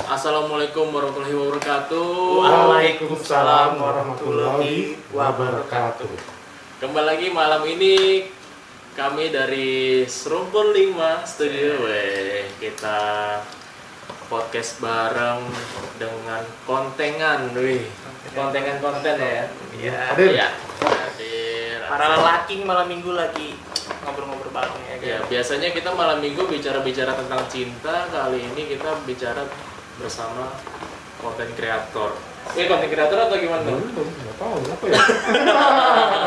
Assalamualaikum warahmatullahi wabarakatuh. Waalaikumsalam warahmatullahi wabarakatuh. Kembali lagi malam ini kami dari Serumpun 5 Studio. Kita podcast bareng dengan kontengan, konten ya. Iya. Hadir. Para lelaki malam minggu lagi ngobrol-ngobrol bareng ya. Ya, biasanya kita malam minggu bicara-bicara tentang cinta. Kali ini kita bicara bersama konten kreator. Konten kreator atau gimana? Nggak tahu apa ya.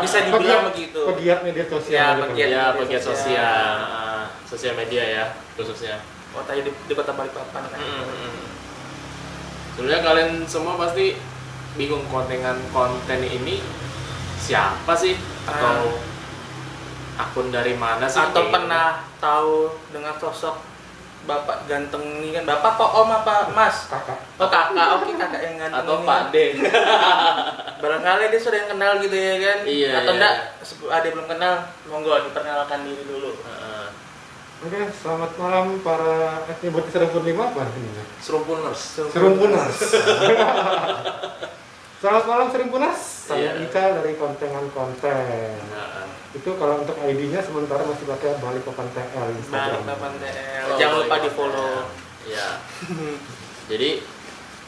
Bisa dibilang begitu. Pegiat media sosial. Pegiat sosial, sosial media ya khususnya. Kotanya di kota Balikpapan. Sebenarnya kalian semua pasti bingung konten ini siapa sih? Atau akun dari mana sih? Atau pernah tahu dengan sosok Bapak ganteng ini kan? Bapak kok om apa mas? Kakak. Oh kakak, oke kakak yang ganteng Atau ini. Pak D. Barangkali dia sudah yang kenal gitu ya kan? Iya, Atau iya. enggak, ada belum kenal, monggo diperkenalkan diri dulu. Oke, selamat malam para nyebut Serumpun 5 apa ini? Serumpuners. Serumpuners. Selamat malam Serumpuners. Iya. Saya Ica dari konten. Itu kalau untuk ID-nya sementara masih pakai Balikpapan TL Instagram. Balikpapan TL. Jangan lupa di follow. Iya. Jadi,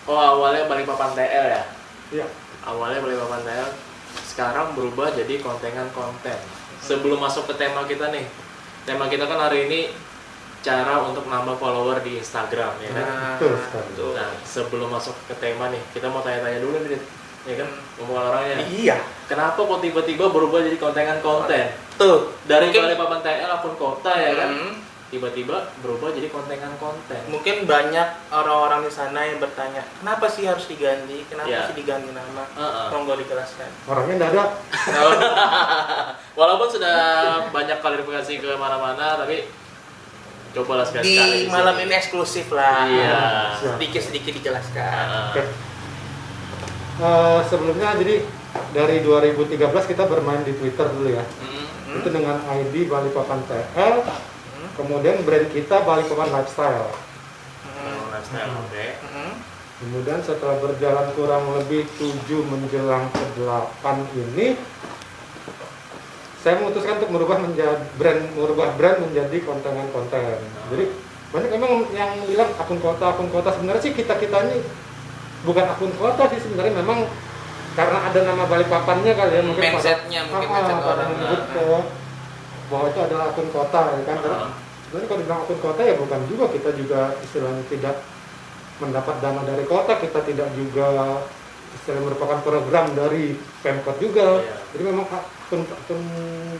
awalnya Balikpapan TL ya? Iya. Awalnya Balikpapan TL, sekarang berubah jadi konten. Sebelum masuk ke tema kita nih, tema kita kan hari ini cara untuk nambah follower di Instagram ya kan? Betul sekali. Nah, sebelum masuk ke tema nih, kita mau tanya-tanya dulu nih, ya kan? Ngomong orangnya. Iya. Kenapa kok tiba-tiba berubah jadi konten? Tuh. Dari Mungkin- Balikpapan TL akun kota ya kan? Hmm. Tiba-tiba berubah jadi konten. Mungkin banyak orang-orang di sana yang bertanya, kenapa sih harus diganti? Kenapa Iya. sih diganti nama? Heeh. Monggo dijelaskan. Orangnya nggak ada. Walaupun sudah banyak klarifikasi ke mana-mana, tapi cobalah sekali-sekali Di malam ini eksklusif lah. Iya. Sedikit-sedikit dijelaskan. Oke. Sebelumnya jadi dari 2013 kita bermain di Twitter dulu ya. Itu dengan ID Balikpapan TL. Kemudian brand kita Balikpapan Lifestyle. Lifestyle, oke. Kemudian setelah berjalan kurang lebih 7 menjelang ke 8 ini, saya memutuskan untuk merubah brand menjadi konten. Jadi banyak memang yang bilang akun kota. Sebenarnya sih kita ini bukan akun kota sih sebenarnya, memang karena ada nama Balikpapannya kali ya, mungkin Mindsetnya, mungkin mindset orang. menyebut bahwa itu adalah akun kota ya kan. Sebenarnya kalau dibilang akun kota ya bukan juga, kita juga istilahnya tidak mendapat dana dari kota, kita tidak juga istilahnya merupakan program dari Pemkot juga. Iya. Jadi memang akun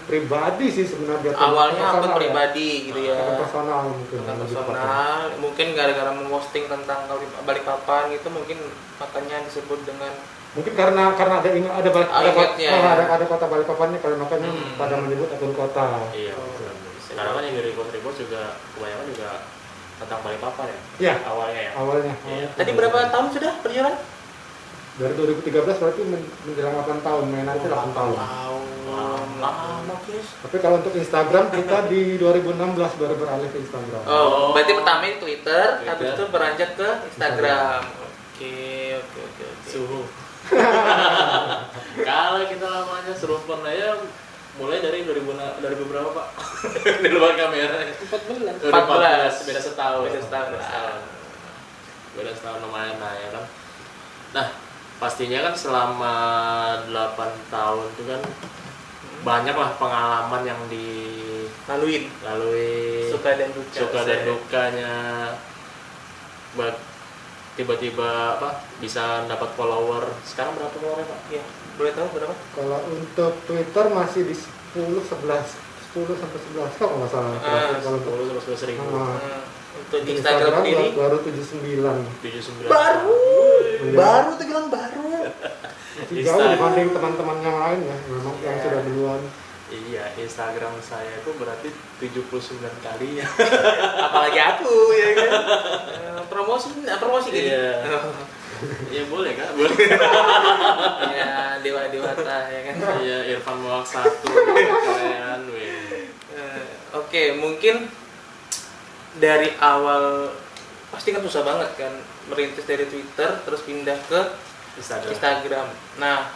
pribadi sih sebenarnya. Awalnya akun Personal ya. pribadi gitu ya. Akun personal mungkin. Akun lebih tepatnya. personal, mungkin gara-gara memposting tentang Balikpapan gitu, mungkin makanya disebut dengan Mungkin karena ada Ingatnya. ada kota Balikpapannya, kalau makanya pada menyebut akun kota. Iya. Sekarang kan yang di report juga kebanyakan juga tentang Balikpapan ya? Iya. Awalnya ya? Awalnya. Iya. Tadi berapa tahun sudah berjalan? Dari 2013 berarti menjelang 8 tahun, mainannya 8 tahun. Lama guys. Tapi kalau untuk Instagram kita di 2016 baru beralih ke Instagram. Oh, berarti pertama itu Twitter, habis Twitter. itu beranjak ke Instagram. Oke. Suhu. Kalau kita lamanya Serumpun aja mulai dari 2000 dari beberapa Pak? Di luar kamera. 14. 14, beda setahun. Beda setahun. Beda setahun lumayan lah ya kan. Nah, pastinya kan selama 8 tahun itu kan banyak lah pengalaman yang Laluin. dilalui, Suka dan dukanya. Tiba-tiba bisa dapat follower. Sekarang berapa followernya Pak? Iya. Boleh tahu berapa? Kalau untuk Twitter masih di 10 sampai 11 kalau nggak salah. Kalau untuk 10 sampai 11 ribu. Untuk di Instagram sendiri baru 79. 79. baru Baru tuh bilang baru. Masih jauh dibanding teman-teman yang lain ya, memang yang sudah duluan. Iya, Instagram saya itu berarti 79 kali ya. Apalagi aku ya kan. Promosi gitu. Iya. Ya boleh kan? Boleh. Ya, dewata ya kan. Iya, Irfan Mawak 1 kalian, weh. Oke, mungkin dari awal pasti kan susah banget kan merintis dari Twitter terus pindah ke Instagram. Nah,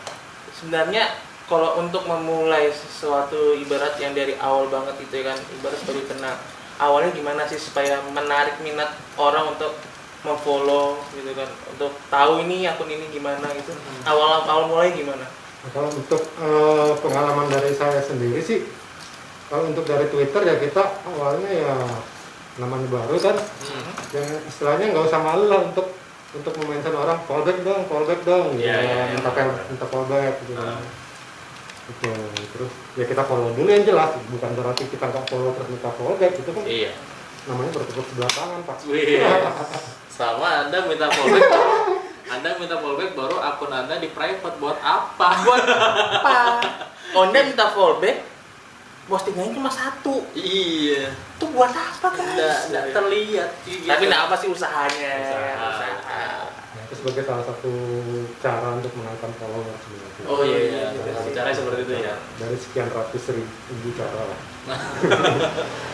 sebenarnya kalau untuk memulai sesuatu ibarat yang dari awal banget itu ya kan, ibarat baru kenal, awalnya gimana sih supaya menarik minat orang untuk memfollow gitu kan, untuk tahu ini akun ini gimana gitu. Awal mulai gimana? Nah, kalau untuk pengalaman dari saya sendiri sih, kalau untuk dari Twitter ya kita awalnya ya namanya baru kan, yang istilahnya nggak usah malu lah untuk mention orang, fallback dong, gitu. Minta fallback gitu. Gitu. Terus ya kita follow dulu yang jelas, bukan berarti kita nggak follow terus minta fallback, itu kan namanya bertepuk sebelah tangan Pak. Wih, sama Anda minta fallback baru akun Anda di private buat apa? Anda minta fallback, postingannya cuma 1. Iya. Itu buat apa guys? Nggak terlihat. Tapi apa sih usahanya? Usaha. Itu sebagai salah satu cara untuk menaikkan follower sebenarnya. Oh iya. Cara seperti itu ya. Dari sekian ratus ribu cara lah.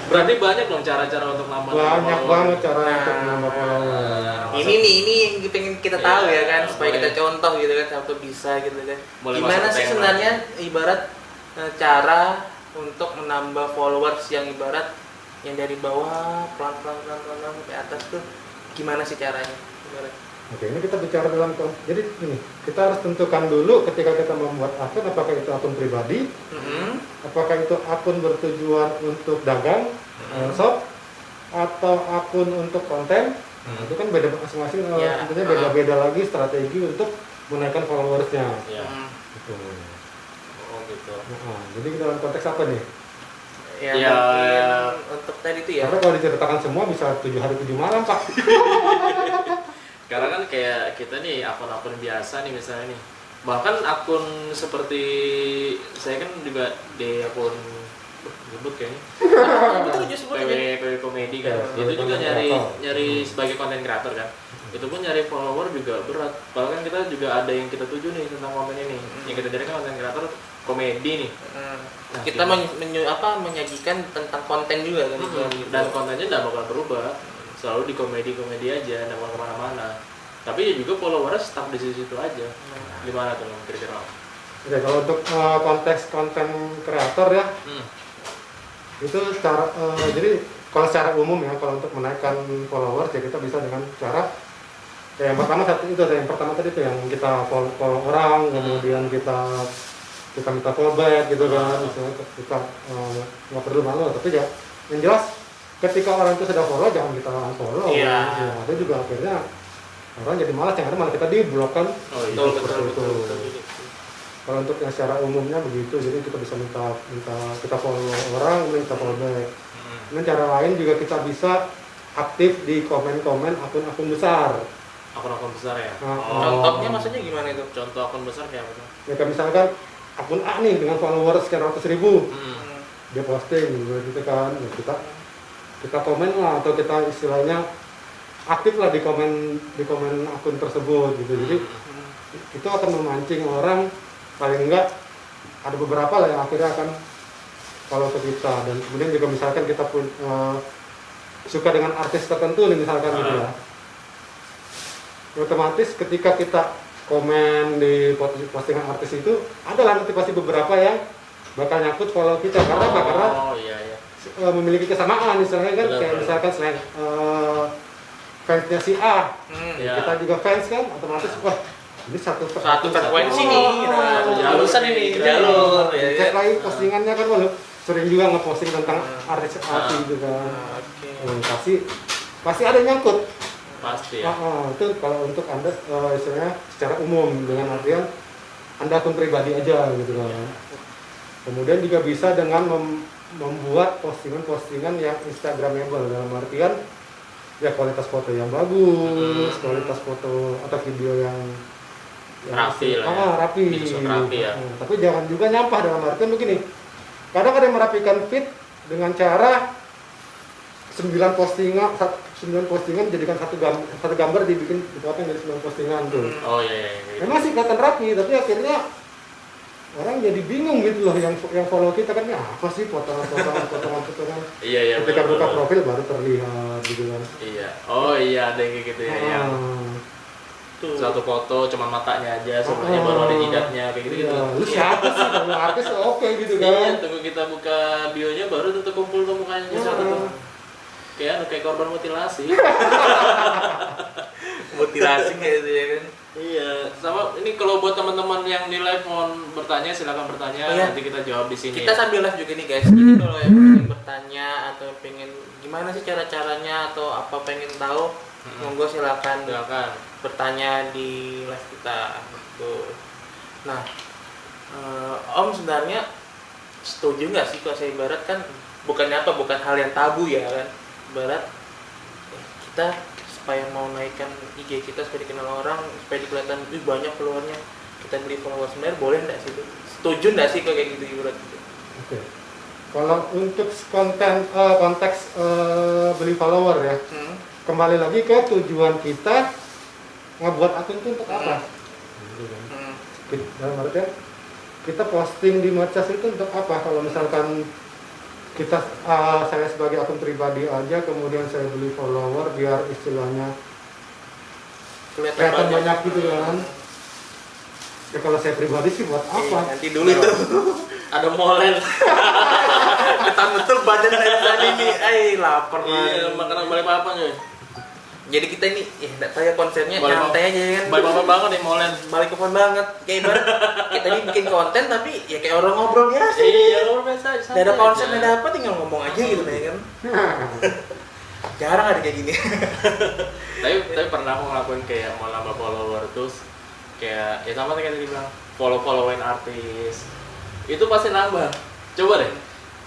Berarti banyak dong cara-cara untuk nambah Banyak follower. banget cara untuk menambah follower. Ini yang pengen kita tahu ya kan, supaya boleh. kita contoh gitu kan, satu bisa gitu kan. Boleh Gimana masuk sih tema. sebenarnya ibarat cara untuk menambah followers yang ibarat yang dari bawah pelan-pelan sampai atas tuh gimana sih caranya? Ibarat. Oke, ini kita bicara dalam jadi ini kita harus tentukan dulu ketika kita membuat akun, apakah itu akun pribadi, apakah itu akun bertujuan untuk dagang, shop, atau akun untuk konten. Itu kan beda masing-masing, tentunya beda-beda lagi strategi untuk menaikkan followersnya. Iya. Gitu. Oh gitu. Nah, jadi dalam konteks apa nih? Ya, Ya. mungkin untuk tadi itu ya. Karena kalau diceritakan semua bisa 7 hari 7 malam Pak. Karena kan kayak kita nih akun-akun biasa nih misalnya nih, bahkan akun seperti saya kan juga di akun nyebut kayaknya Betul aja sebutnya. PW komedi kan, Ya, itu juga konten nyari kreator. sebagai konten kreator kan, itu pun nyari follower juga berat. Bahkan kita juga ada yang kita tuju nih tentang konten ini, yang kita cari kan konten kreator komedi nih. Nah, Kita gimana? menyajikan tentang konten juga kan gitu. Dan kontennya nggak bakal berubah, selalu di komedi aja, nggak bakal kemana-mana. Tapi ya juga followernya stuck di situ aja. Gimana tuh kira-kira? Oke, kalau untuk konteks konten kreator ya, itu cara jadi kalau secara umum ya, kalau untuk menaikkan followers ya kita bisa dengan cara yang pertama tadi itu yang kita follow orang, kemudian kita minta fallback gitu kan, misalnya kita nggak perlu malu, tapi ya yang jelas ketika orang itu sudah follow jangan kita unfollow. Iya. Ya, ada juga akhirnya orang jadi malas, yang ada malah kita di-block kan. Oh iya. Betul. Kalau untuk yang secara umumnya begitu, jadi kita bisa minta kita follow orang, kemudian kita fallback. Kemudian cara lain juga kita bisa aktif di komen-komen akun-akun besar. Akun-akun besar ya. Contohnya maksudnya gimana itu? Contoh akun besar kayak apa tuh? Ya kan misalkan akun A nih dengan followers sekian ratus ribu, dia posting gitu kan, ya kita komen lah, atau kita istilahnya aktif lah di komen akun tersebut gitu. Jadi itu akan memancing orang, paling enggak ada beberapa lah yang akhirnya akan follow ke kita. Dan kemudian juga misalkan kita pun suka dengan artis tertentu nih misalkan gitu ya, otomatis ketika kita komen di postingan artis itu adalah notifikasi beberapa yang bakal nyangkut follow kita. Karena apa? Karena iya. memiliki kesamaan, misalnya kan, Betul, kayak betul. misalkan selain fansnya si A, Ya. kita juga fans kan, otomatis wah ini satu frekuensi Oh, nih, satu jalur jurusan nih, ini, jalur. jalur. Ya, cek lagi postingannya kan, walau sering juga ngeposting tentang artis gitu kan. Pasti ada nyangkut. Pasti ya. Itu kalau untuk Anda istilahnya secara umum, dengan artian Anda akun pribadi aja gitu kan. Kemudian juga bisa dengan membuat postingan-postingan yang instagramable, dalam artian ya kualitas foto yang bagus, kualitas foto atau video yang rapi lah ya. Rapi. Disusun rapi ya. Tapi jangan juga nyampah, dalam artian begini. Kadang ada yang merapikan feed dengan cara 9 postingan jadikan satu gambar dibikin dipotong dari 9 postingan tuh. Oh iya. Memang sih kelihatan rapi, tapi akhirnya orang jadi bingung gitu loh, yang follow kita kan apa sih potongan. Iya. Ketika buka betul. profil baru terlihat gitu kan. Iya. Oh iya, ada yang kayak gitu ya. Yang Tuh. satu foto cuma matanya aja, sebenarnya baru ada jidatnya kayak gitu. Iya, lu siapa sih kalau artis oke gitu Iya, kan. tunggu kita buka bionya baru tuh kumpul tuh mukanya satu tuh. Kayak korban mutilasi. Mutilasi gitu ya kan. Iya, sama ini kalau buat teman-teman yang di live mau bertanya silakan bertanya, Oh, iya. nanti kita jawab di sini. Kita sambil live juga nih guys. Jadi kalau yang pengen bertanya atau pengen gimana sih cara-caranya atau apa pengen tahu, monggo silakan bertanya di live kita. Gitu. Nah, Om sebenarnya setuju nggak sih kalau saya ibarat kan bukan hal yang tabu ya kan, ibarat kita supaya mau naikkan IG kita supaya dikenal orang, supaya dikelihatan banyak followernya, kita beli follower, sebenarnya boleh nggak sih itu? Setuju nggak sih kalau kayak gitu ibarat gitu? Oke. Kalau untuk konteks beli follower ya, kembali lagi ke tujuan kita ngebuat akun itu untuk apa? Gitu kan. Dalam artian kita posting di medsos itu untuk apa? Kalau misalkan kita saya sebagai akun pribadi aja, kemudian saya beli follower biar istilahnya kelihatan banyak gitu kan. Ya kalau saya pribadi sih buat apa? Nanti dulu itu Ada molen. betul badan tadi ini, lapar Iya, makanan balik papan coy. Jadi kita ini, nggak tahu ya konsepnya Balik nyantai aja kan. Balik papan banget nih molen. Balik ke phone banget. Kayak ibarat kita ini bikin konten tapi ya kayak orang ngobrol biasa. Iya, luar biasa. Nggak ada konsep, nggak ada apa, tinggal ngomong aja gitu ya kan. Jarang ada kayak gini. Tapi pernah aku ngelakuin kayak mau nambah follower terus kayak ya sama kayak tadi bilang follow-followin artis. Itu pasti nambah. Coba deh.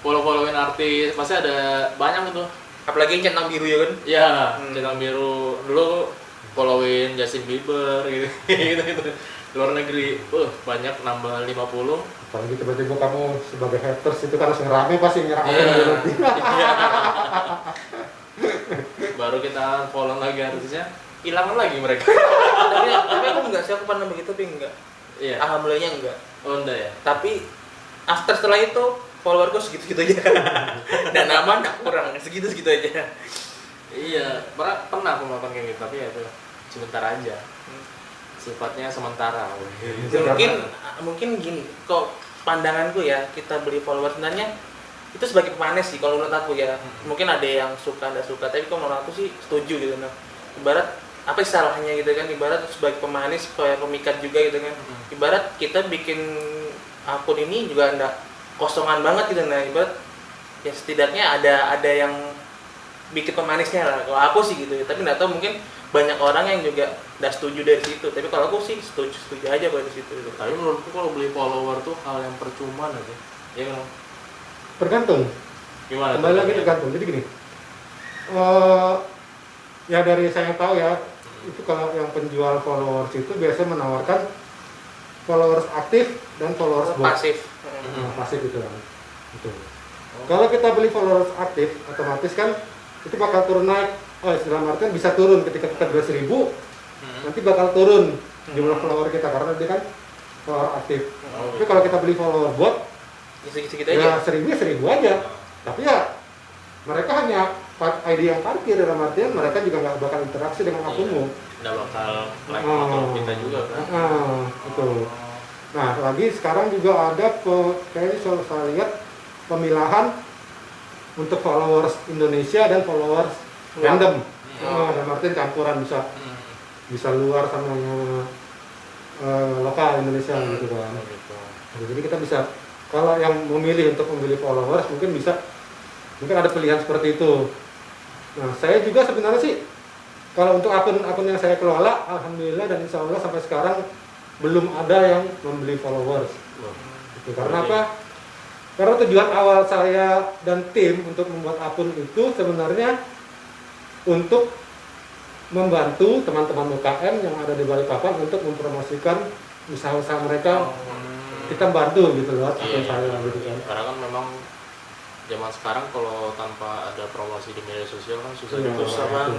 Follow-followin artis pasti ada banyak tuh. Apalagi yang centang biru ya kan. Ya, centang biru. Dulu followin Justin Bieber gitu. gitu. Luar negeri. Banyak nambah 50. Apalagi tiba-tiba kamu sebagai haters itu kan langsung rame pasti nyerang. Iya. Baru kita follow lagi artisnya, hilang lagi mereka. tapi aku enggak sih, aku pernah begitu tapi enggak. Iya. Alhamdulillahnya enggak. Oh enggak ya. Tapi setelah itu followerku segitu-segitu aja. Dan aman enggak kurang, segitu-segitu aja. Iya, pernah aku melakukan kayak gitu, tapi ya itu sebentar aja. Sifatnya sementara. Mungkin gini, kok pandanganku ya, kita beli follower sebenarnya itu sebagai pemanis sih kalau menurut aku ya. Mungkin ada yang suka, enggak suka, tapi kalau menurut aku sih setuju gitu. Nah, ibarat apa sih salahnya gitu kan, ibarat sebagai pemanis, supaya pemikat juga gitu kan. Ibarat kita bikin akun ini juga enggak kosongan banget gitu. Nah, ibarat ya setidaknya ada yang bikin pemanisnya lah. Kalau aku sih gitu ya, tapi enggak tahu mungkin banyak orang yang juga enggak setuju dari situ. Tapi kalau aku sih setuju aja kalau di situ gitu. Tapi menurutku kalau beli follower tuh hal yang percuma aja. Iya kan? Tergantung. Gimana? Kembali lagi tergantung. Jadi gini. Ya dari saya yang tahu ya, itu kalau yang penjual followers itu biasanya menawarkan followers aktif dan followers bot. Pasif. Pasif itu kan. Gitu. Kalau kita beli followers aktif, otomatis kan itu bakal turun naik. Dalam artian bisa turun ketika kita beli 1000, nanti bakal turun jumlah follower kita karena dia kan follower aktif. Tapi kalau kita beli follower bot, Segitu ya aja. 1000 aja. Tapi ya mereka hanya ID yang parkir, dalam artian mereka juga nggak bakal interaksi dengan akunmu. Nggak bakal like foto kita juga kan? Betul. Nah, lagi sekarang juga ada kayaknya saya lihat pemilahan untuk followers Indonesia dan followers random. Dalam artian campuran bisa luar sama lokal Indonesia gitu kan. Jadi kita bisa, kalau yang memilih untuk membeli followers mungkin ada pilihan seperti itu. Nah, saya juga sebenarnya sih kalau untuk akun yang saya kelola, alhamdulillah dan insya Allah sampai sekarang belum ada yang membeli followers. Gitu. Karena apa? Karena tujuan awal saya dan tim untuk membuat akun itu sebenarnya untuk membantu teman-teman UKM yang ada di Balikpapan untuk mempromosikan usaha-usaha mereka. Kita bantu gitu loh, akun saya gitu kan. Karena kan memang zaman sekarang kalau tanpa ada promosi di media sosial kan susah juga. Susah banget.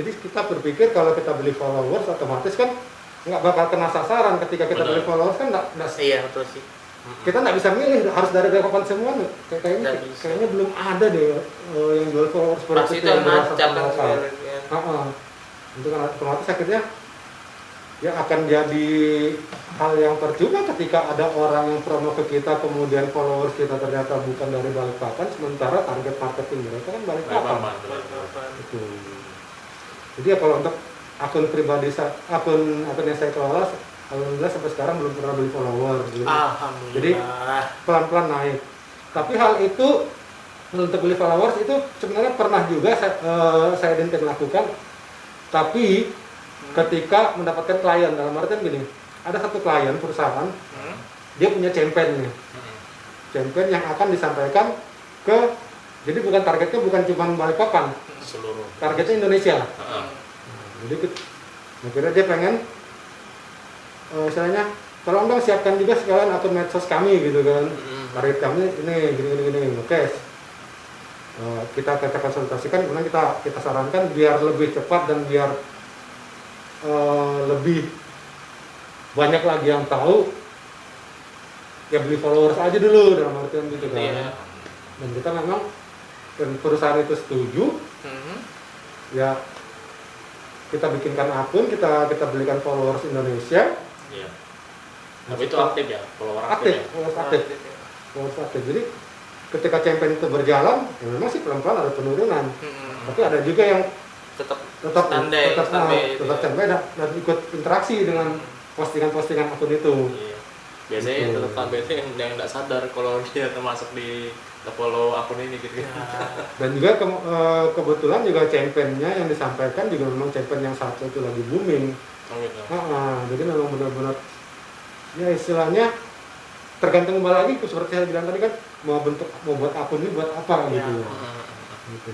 Jadi kita berpikir kalau kita beli followers otomatis kan nggak bakal kena sasaran. Ketika kita beli followers kan nggak. Iya betul sih. Kita nggak bisa milih harus dari Balikpapan semua. Kayaknya belum ada deh yang jual followers pasti itu yang macam kan. Itu kan otomatis akhirnya ya akan jadi hal yang percuma ketika ada orang yang promo ke kita kemudian followers kita ternyata bukan dari Balikpapan, sementara target marketing mereka kan Balikpapan. Itu. Jadi ya kalau untuk akun pribadi akun yang saya kelola, alhamdulillah sampai sekarang belum pernah beli follower. Alhamdulillah. Jadi pelan-pelan naik. Tapi hal itu untuk beli followers itu sebenarnya pernah juga saya Dinten lakukan, tapi ketika mendapatkan klien, dalam artian gini, ada satu klien perusahaan, dia punya campaign-nya, campaign yang akan disampaikan ke, jadi bukan targetnya bukan cuma Balikpapan, seluruh, targetnya Indonesia. Jadi akhirnya dia pengen, istilahnya, tolong dong siapkan juga sekalian akun medsos kami gitu kan, target kami ini gini, oke. Kita konsultasikan, kemudian kita sarankan biar lebih cepat dan biar lebih banyak lagi yang tahu, ya beli followers aja dulu dalam artian gitu kan. Dan kita memang perusahaan itu setuju, ya kita bikinkan akun, kita belikan followers Indonesia. Iya. Tapi itu aktif ya, followers aktif. Jadi ketika campaign itu berjalan, ya memang sih pelan-pelan ada penurunan. Tapi ada juga yang tetap standby dan ikut interaksi dengan postingan-postingan akun itu. Iya. Biasanya yang tetap standby itu yang nggak sadar kalau dia termasuk di follow akun ini gitu. Dan juga kebetulan juga campaign-nya yang disampaikan juga memang campaign yang satu itu lagi booming. Gitu. Jadi memang benar-benar ya istilahnya tergantung kembali lagi seperti saya bilang tadi kan, mau buat akun ini buat apa gitu.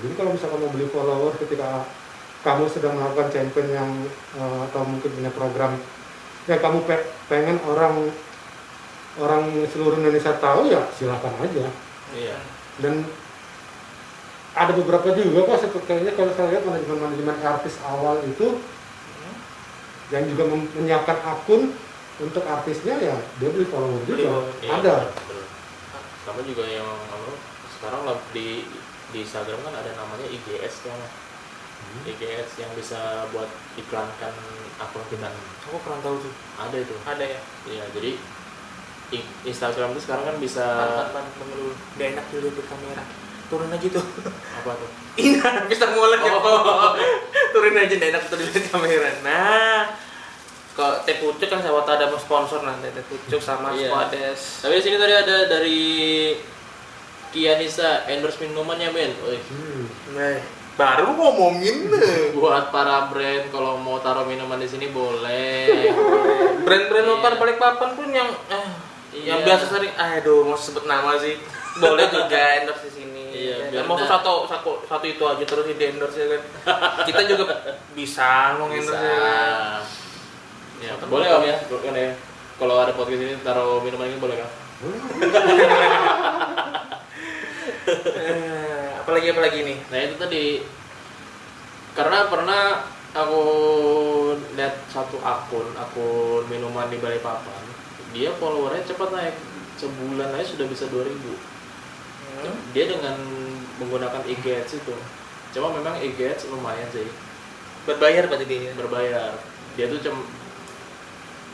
Jadi kalau misalkan mau beli follower ketika kamu sedang melakukan campaign yang atau mungkin punya program yang kamu pengen orang seluruh Indonesia tahu, ya silakan aja. Iya. Dan ada beberapa juga kok kayaknya kalau saya lihat manajemen artis awal itu yang juga menyiapkan akun untuk artisnya, ya dia beli follower juga. Iya, ada. Betul. Sama juga yang sekarang di Instagram kan ada namanya IGS kan. IGS yang bisa buat iklankan akun kita. Aku kurang tahu tuh. Ada itu. Ada ya. Iya, jadi Instagram itu sekarang kan bisa. Mengeluh. Gak enak dulu di kamera. Turun aja tuh. Apa tuh? Ini bisa mulai ya. Turun aja, gak enak tuh di kamera. Nah, kok teh pucuk kan saya ada mau sponsor nanti teh pucuk sama Spades. Tapi di sini tadi ada dari Kianisa endorse minumannya Ben. Nah, baru ngomongin buat para brand kalau mau taruh minuman di sini boleh. Brand-brand lokal Balikpapan pun yang yang biasa sering mau sebut nama sih. Boleh juga endorse di sini. Iya, mau satu itu aja terus di endorse ya kan. Kita juga bisa mau endorse ya. Ya, boleh Om ya. Kalau ada podcast ini taruh minuman ini boleh kan? Apalagi nih. Nah itu tadi karena pernah aku lihat satu akun minuman di Balikpapan, dia followernya cepat naik, sebulan aja sudah bisa 2.000. Dia dengan menggunakan IG-Ads itu. Cuma memang IG-Ads lumayan sih. Berbayar berarti dia. Berbayar. Dia tuh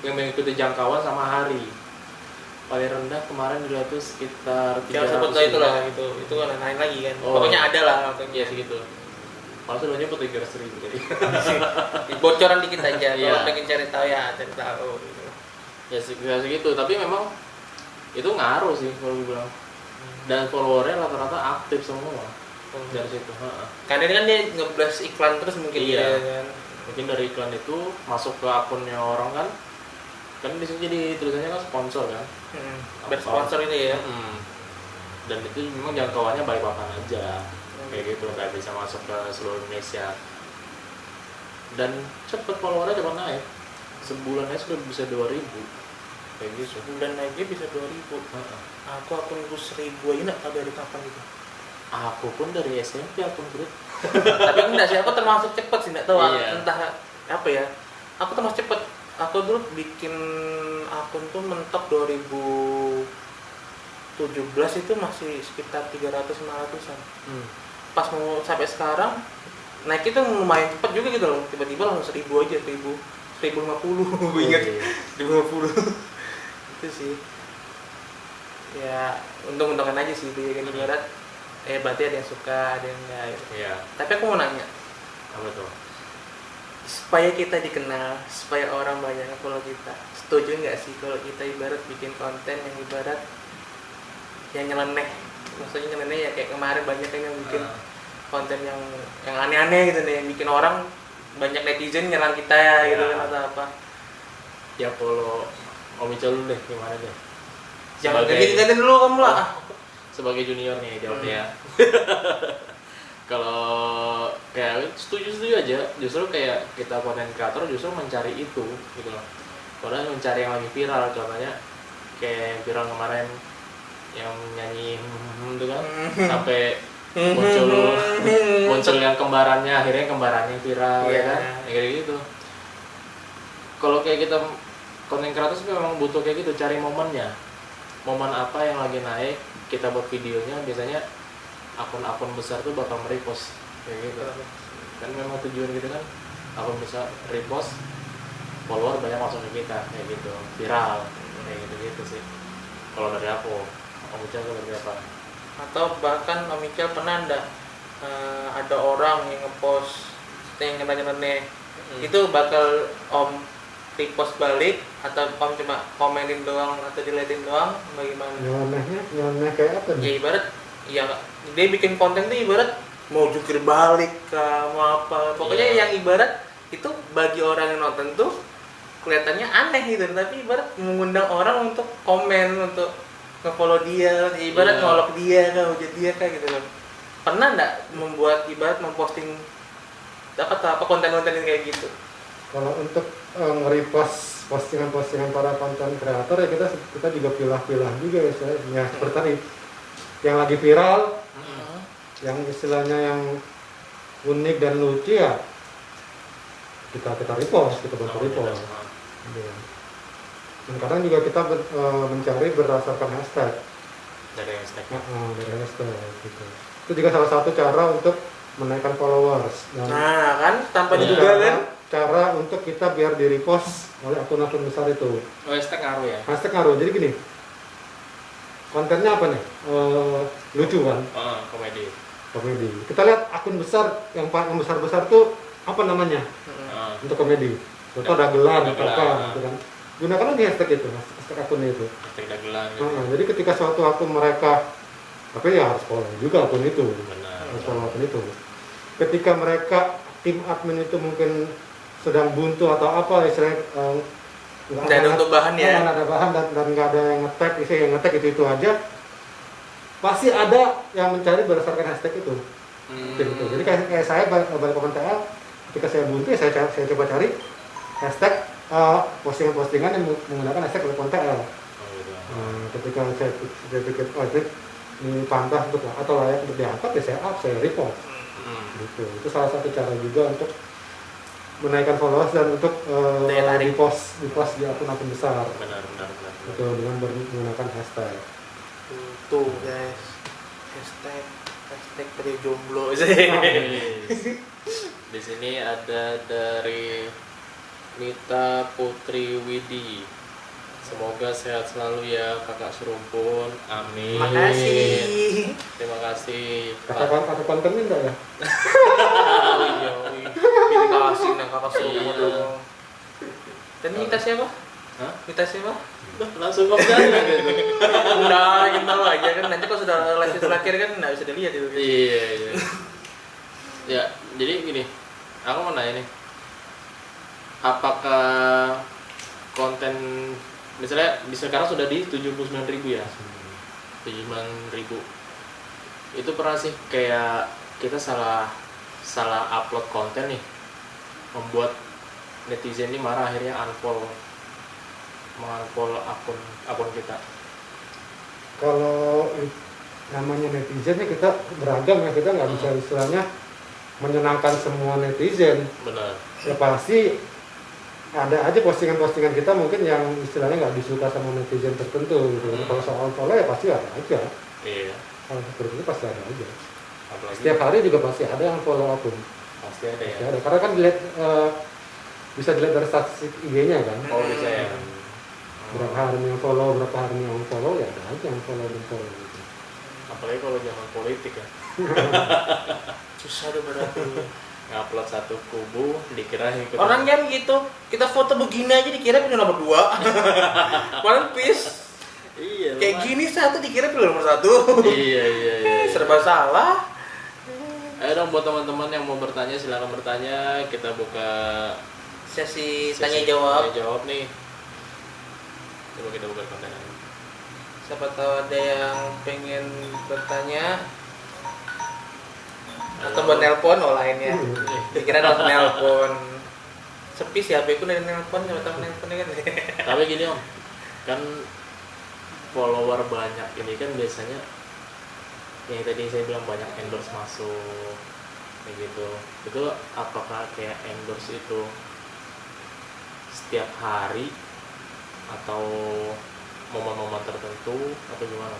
yang mengikuti jangkauan sama hari. Paling rendah kemarin dilihat tuh sekitar 300. Yang sebutlah itulah itu kan lain lagi kan. Pokoknya ada lah ya segitu. Kalau sebenarnya pun 300.000 jadi. Bocoran dikit aja. Kalau pengen cari tahu ya cari tahu. Gitu. Ya segitu. Tapi memang itu ngaruh sih kalau gue bilang. Dan followernya rata-rata aktif semua dari situ. Karena ini kan dia nge-blast iklan terus mungkin iya. Dia kan. Mungkin dari iklan itu masuk ke akunnya orang kan. Kan di sini jadi tulisannya kan sponsor kan. Bersponsor ini ya. Dan itu memang jangkauannya Balikpapan aja. kayak gitu, nggak bisa masuk ke seluruh Indonesia. Dan cepet followernya cepat naik, sebulan aja sudah bisa 2.000 kayak gitu. Sebulan aja bisa 2.000. Aku akun gue 1.000 aja nggak tahu dari kapan gitu. Aku pun dari SMP akun Grid. Tapi enggak sih, aku termasuk cepet sih, nggak tahu Iya. entah apa ya. Aku termasuk cepet. Aku dulu bikin akun tuh mentok 2017 itu masih sekitar 300-500an. Pas mau sampai sekarang naik itu lumayan cepet juga gitu loh. Tiba-tiba langsung 1.000 aja, 1.050. Gue ingat 1.050. Itu sih. Ya untung-untungan aja sih itu ya kan, ibarat berarti ada yang suka, ada yang enggak gitu. Iya. Tapi aku mau nanya, Apa tuh? supaya kita dikenal, supaya orang banyak yang follow kita, setuju nggak sih kalau kita ibarat bikin konten yang ibarat yang nyeleneh? Maksudnya nyeleneh ya kayak kemarin banyak yang bikin konten yang aneh-aneh gitu nih, yang bikin orang banyak netizen nyerang kita ya gitu kan atau apa. Ya follow Om Ical dulu deh, gimana deh? Jangan ganti dulu kamu lah. Sebagai junior nih jawabnya. Kalau kayak setuju aja, justru kayak kita konten kreator justru mencari itu gitu loh. Padahal mencari yang lagi viral, contohnya kayak viral kemarin yang nyanyi itu kan sampai muncul yang kembarannya, akhirnya kembarannya viral ya kan, kayak gitu. Kalau kayak kita konten kreator sih memang butuh kayak gitu, cari momennya, momen apa yang lagi naik, kita buat videonya. Biasanya akun-akun besar tuh bakal merepost kayak gitu kan, memang tujuan gitu kan, akun besar repost, follower banyak masuk ke kita kayak gitu, viral kayak gitu sih kalau dari aku. Om Ical dari apa? Atau bahkan Om Ical pernah ada orang yang ngepost yang nyeleneh, itu bakal Om repost balik atau Om cuma komenin doang atau diliatin doang, bagaimana? Nyeleneh kayak apa Ya nih? ibarat ya dia bikin konten tuh ibarat mau jungkir balik mau apa, pokoknya yang ibarat itu bagi orang yang nonton tuh kelihatannya aneh gitu, tapi ibarat mengundang orang untuk komen, untuk nge-follow dia, ibarat ngolok dia kan, hujat dia kayak gitu loh. Pernah nggak membuat ibarat memposting apa konten-konten yang kayak gitu? Kalau untuk nge-repost postingan-postingan para konten kreator ya kita juga pilah-pilah juga ya, ya seperti tadi yang lagi viral, yang istilahnya yang unik dan lucu ya kita repost, kita bantu repost. Ya. Dan kadang juga kita mencari berdasarkan hashtag. Dari hashtag. Dari hashtag gitu. Itu juga salah satu cara untuk menaikkan followers. Dan Nah kan tanpa itu juga kan cara untuk kita biar di repost oleh akun-akun besar itu. Oh, hashtag ngaruh ya? Hashtag ngaruh. Jadi gini, kontennya apa nih? Lucu kan? Komedi. Kita lihat akun besar yang besar tuh apa namanya? Untuk komedi. Contoh dagelan atau apa gitu kan. Gunakan lagi hashtag itu, hashtag akunnya itu. Hashtag dagelan gitu. Jadi ketika suatu akun mereka, tapi ya harus follow juga akun itu. Benar. Harus follow akun itu. Ketika mereka tim admin itu mungkin sedang buntu atau apa istilahnya, nggak ada untuk bahan ya. Nggak ada bahan dan nggak ada yang nge-tag, yang nge-tag itu aja. Pasti ada yang mencari berdasarkan hashtag itu. Gitu. Jadi kayak saya balik komen TL, ketika saya buntu saya coba cari hashtag postingan-postingan yang menggunakan hashtag telepon TL. Ketika saya pikir ini pantas untuk atau layak untuk diangkat, ya saya report. Gitu. Itu salah satu cara juga untuk menaikkan followers dan untuk di post di akun-akun besar. Benar. Itu dengan menggunakan hashtag. Tuh guys, hashtag pria jomblo sih. Di sini ada dari Nita Putri Widi. Semoga sehat selalu ya kakak serumpun. Amin. Makasih. Terima kasih. Kakak kontennya enggak ya? Pilih kasih dan kakak serumpun. Dan Nita siapa? Hah? Nita siapa? Langsung komen gitu. Udah, kita tahu aja kan, nanti kalau sudah live terakhir kan nggak bisa dilihat itu. Iya. Ya, jadi gini, aku mau nanya nih, apakah konten misalnya di sekarang sudah di 79.000 ya, 79.000 itu pernah sih kayak kita salah upload konten nih, membuat netizen ini marah, akhirnya unfollow akun kita. Kalau namanya netizen ya kita beragam ya, kita nggak bisa istilahnya menyenangkan semua netizen. Benar. Ya pasti ada aja postingan-postingan kita mungkin yang istilahnya nggak disuka sama netizen tertentu gitu. Kalau soal follow ya pasti ada aja. Iya. Kalau seperti itu pasti ada aja. Apalagi Setiap hari juga pasti ada yang follow akun. pasti ada ya. Pasti ada. Karena kan dilihat bisa dilihat dari statistik IG-nya kan. Oh bisa ya. Berapa hari yang follow, berapa hari yang unfollow, ya ada aja yang follow dan follow gitu. Apalagi kalau zaman politik ya. Susah deh berarti. Ngupload satu kubu dikira ikut Orang kan gitu, kita foto begini aja dikira punya nomor 2. One Piece iya kayak lumayan. gini satu dikira punya nomor 1. iya Serba salah. Ayo dong buat teman-teman yang mau bertanya silakan bertanya, kita buka Sesi sesi tanya jawab. tanya jawab nih. Coba kita buka konten ini. Siapa tahu ada yang pengen bertanya atau buat nelpon lainnya. Dikira nelpon. Sepi sih HP ku dari nelpon, siapa tahu nelponnya kan. Tapi gini om, kan follower banyak ini kan biasanya yang tadi saya bilang banyak endorse masuk kayak gitu. Itu apakah kayak endorse itu setiap hari atau momen-momen tertentu atau gimana?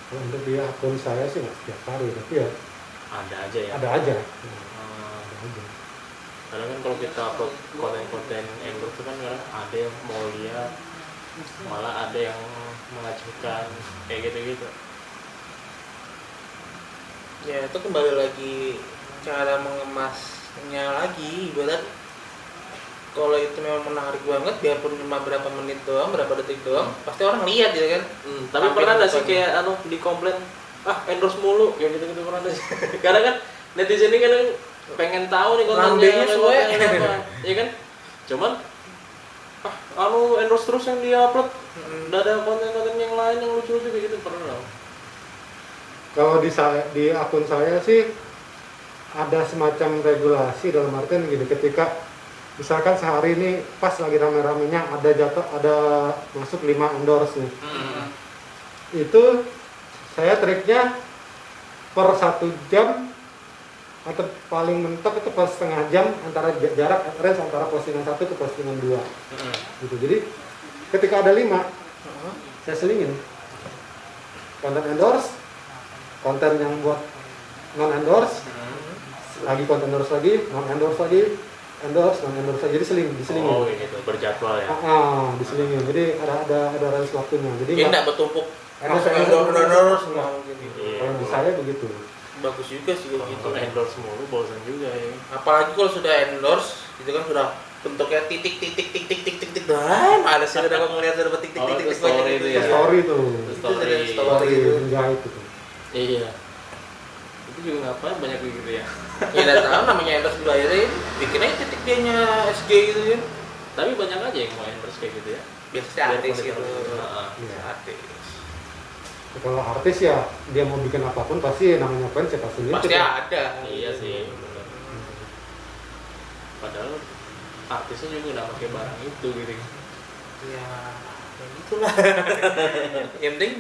Kalau untuk di akun saya sih nggak setiap hari, tapi ya Ada aja ya. ada aja. Hmm, Ada aja. Karena kan kalau kita upload konten-konten endorse itu kan kadang ada yang mau lihat, malah ada yang mengajukan kayak gitu-gitu. Ya itu kembali lagi cara mengemasnya lagi. Ibarat kalau itu memang menarik banget, biarpun cuma berapa menit doang, berapa detik doang, pasti orang lihat gitu kan. Tapi Sampai pernah nggak sih depannya. kayak di komplain endorse mulu kayak gitu pernah nggak sih? Karena kan netizen ini kadang pengen tahu nih Lambenya suwe. apa, ya kan? Cuman endorse terus yang dia upload, udah ada konten-konten yang lain yang lucu-lucu kayak gitu pernah nggak? Kalau di akun saya sih ada semacam regulasi dalam artian gitu, ketika misalkan sehari ini pas lagi rame-ramenya ada masuk 5 endorse nih. Itu saya triknya per 1 jam atau paling mentok itu per setengah jam antara jarak range antara postingan 1 ke postingan 2 gitu. Jadi ketika ada 5 saya selingin konten endorse, konten yang buat non endorse, lagi konten endorse lagi, non endorse lagi, endorse, non endorse lagi, jadi diselingin. Oh gitu, berjadwal ya. Diselingin. Jadi ada range waktunya. Jadi Ini enggak bertumpuk. endorse Enggak mungkin. Iya. kalau di saya begitu. Bagus juga sih kayak gitu. Kalau endorse mulu bosan juga ya. Apalagi kalau sudah endorse, itu kan sudah bentuknya titik titik titik titik titik dan ada sih udah aku ngeliat ada titik Oh, titik itu titik story itu ya. Story tuh. Story. Story menjahit itu. Iya. Itu juga ngapain banyak kayak gitu ya. Ya udah tahu namanya endorse dibayarin, bikin aja titik dianya SG gitu kan. Tapi banyak aja yang mau endorse kayak gitu ya. Biasanya artis gitu. Iya. Artis. Kalau artis ya dia mau bikin apapun pasti namanya fans ya pasti Pasti gitu. ada. Iya sih. Bener. Padahal artisnya juga nggak pakai barang itu gitu. Ya, ya gitulah. Yang penting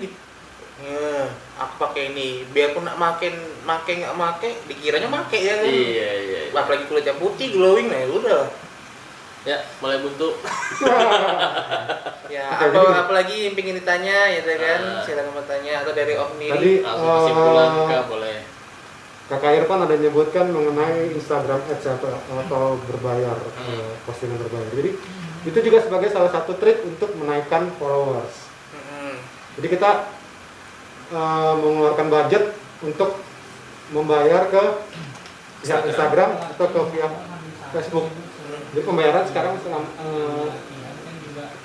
aku pakai ini, biarpun nggak make nggak make, dikiranya make ya kan. Iya. Apalagi kulitnya putih glowing, nah ya udah. Ya, mulai buntu. Ya, Oke, apalagi yang pengen ditanya ya kan, silakan bertanya atau dari Om Tadi Niri. Langsung kesimpulan Kak, boleh. Kakak Irfan ada menyebutkan mengenai Instagram Ads atau berbayar, postingan berbayar. Jadi itu juga sebagai salah satu trik untuk menaikkan followers. Jadi kita mengeluarkan budget untuk membayar ke pihak Instagram atau ke pihak Facebook. Jadi pembayaran sekarang